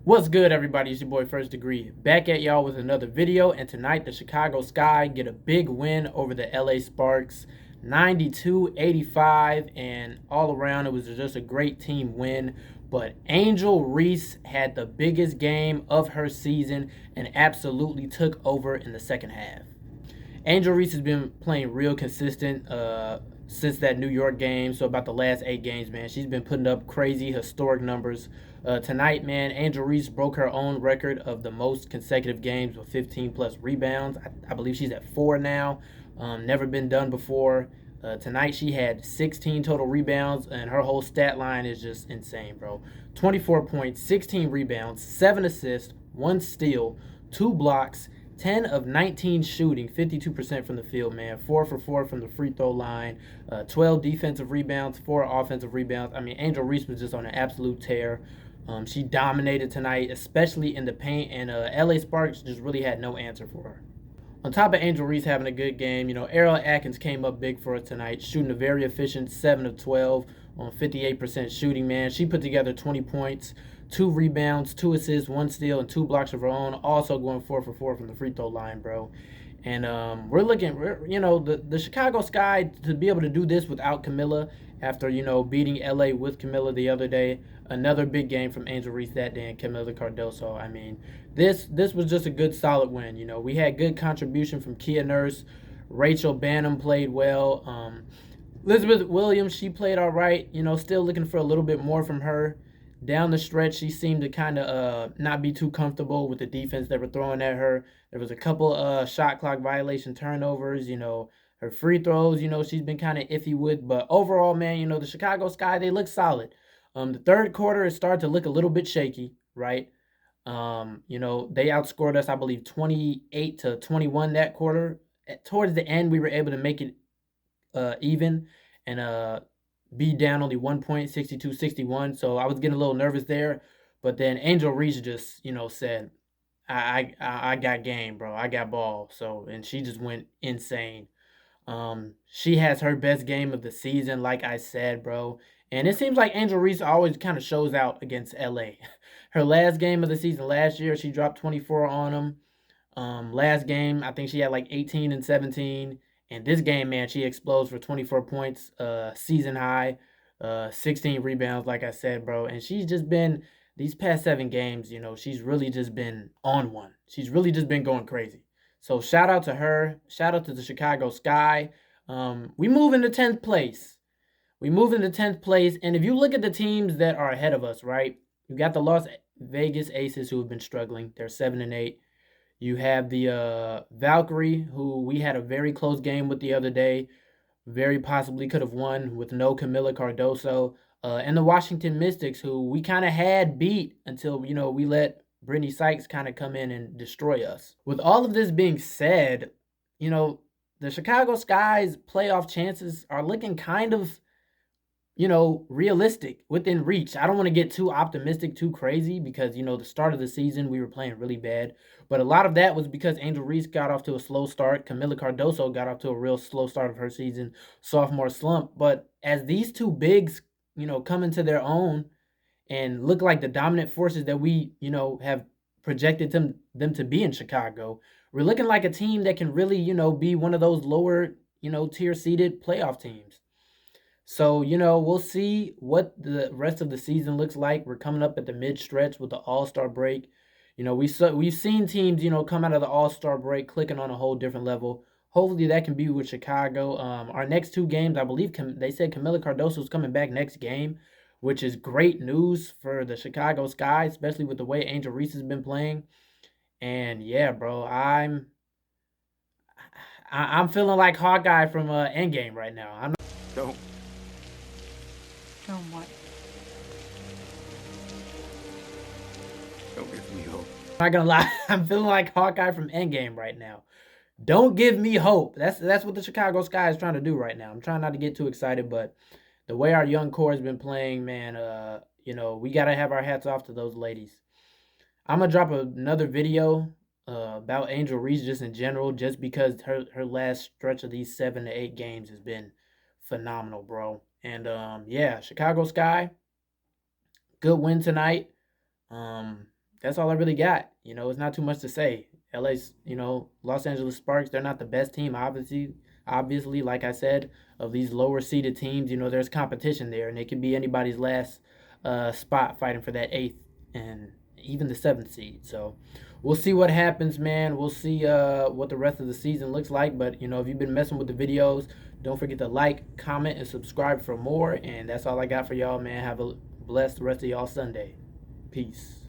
What's good, everybody? It's your boy First Degree back at y'all with another video. And tonight, the Chicago Sky get a big win over the LA Sparks, 92-85, and all around it was just a great team win. But Angel Reese had the biggest game of her season and absolutely took over in the second half. Angel Reese has been playing real consistent since that New York game. So about the last 8 games, man, she's been putting up crazy historic numbers. Tonight, man, Angel Reese broke her own record of the most consecutive games with 15 plus rebounds. I believe she's at 4 now. Never been done before. Tonight she had 16 total rebounds, and her whole stat line is just insane, bro. 24 points, 16 rebounds, 7 assists, 1 steal, 2 blocks, 10 of 19 shooting, 52% from the field, man. 4 for 4 from the free throw line, 12 defensive rebounds, 4 offensive rebounds. I mean, Angel Reese was just on an absolute tear. She dominated tonight, especially in the paint, and LA Sparks just really had no answer for her. On top of Angel Reese having a good game, Ariel Atkins came up big for us tonight, shooting a very efficient 7 of 12 on 58% shooting, man. She put together 20 points, 2 rebounds, 2 assists, 1 steal, and 2 blocks of her own, also going 4 for 4 from the free throw line, bro. And the Chicago Sky, to be able to do this without Camilla after, beating LA with Camilla the other day. Another big game from Angel Reese that day and Camilla Cardoso. I mean, this was just a good, solid win. We had good contribution from Kia Nurse. Rachel Banham played well. Elizabeth Williams, she played all right. Still looking for a little bit more from her. Down the stretch, she seemed to kind of not be too comfortable with the defense that were throwing at her. There was a couple shot clock violation turnovers. Her free throws, she's been kind of iffy with. But overall, man, the Chicago Sky, they look solid. The third quarter, it started to look a little bit shaky, right? They outscored us, I believe, 28-21 that quarter. Towards the end, we were able to make it even and be down only 1 point, 62-61. So I was getting a little nervous there. But then Angel Reese just, said, I got game, bro. I got ball. So, and she just went insane. She has her best game of the season, like I said, bro. And it seems like Angel Reese always kind of shows out against LA. Her last game of the season last year, she dropped 24 on them. Last game, I think she had like 18 and 17. And this game, man, she explodes for 24 points, season high, 16 rebounds, like I said, bro. And she's just been, these past 7 games, she's really just been on one. She's really just been going crazy. So shout out to her. Shout out to the Chicago Sky. We move into 10th place. We move into 10th place. And if you look at the teams that are ahead of us, right? You got the Las Vegas Aces who have been struggling. They're 7-8. You have the Valkyrie, who we had a very close game with the other day. Very possibly could have won with no Camilla Cardoso. And the Washington Mystics, who we kind of had beat until, we let Brittany Sykes kind of come in and destroy us. With all of this being said, the Chicago Sky's playoff chances are looking kind of, realistic, within reach. I don't want to get too optimistic, too crazy, because, the start of the season, we were playing really bad. But a lot of that was because Angel Reese got off to a slow start. Camilla Cardoso got off to a real slow start of her season, sophomore slump. But as these two bigs, come into their own and look like the dominant forces that we, have projected them to be in Chicago, we're looking like a team that can really, be one of those lower, tier seeded playoff teams. So, we'll see what the rest of the season looks like. We're coming up at the mid-stretch with the All-Star break. We've seen teams, come out of the All-Star break clicking on a whole different level. Hopefully that can be with Chicago. Our next 2 games, I believe they said Camilla Cardoso is coming back next game, which is great news for the Chicago Sky, especially with the way Angel Reese has been playing. And yeah, bro, I'm feeling like Hawkeye from Endgame right now. Don't. Don't what? Don't give me hope. I'm not gonna lie, I'm feeling like Hawkeye from Endgame right now. Don't give me hope. That's what the Chicago Sky is trying to do right now. I'm trying not to get too excited, but the way our young core has been playing, man, we gotta have our hats off to those ladies. I'm gonna drop another video about Angel Reese just in general, just because her last stretch of these 7 to 8 games has been phenomenal, bro. And yeah, Chicago Sky, good win tonight. that's all I really got. It's not too much to say. LA's, Los Angeles Sparks, they're not the best team, obviously, like I said, of these lower seeded teams, there's competition there, and it could be anybody's last spot fighting for that eighth and even the seventh seed. So we'll see what happens, man. We'll see what the rest of the season looks like. But if you've been messing with the videos, don't forget to like, comment, and subscribe for more. And that's all I got for y'all, man. Have a blessed rest of y'all Sunday. Peace.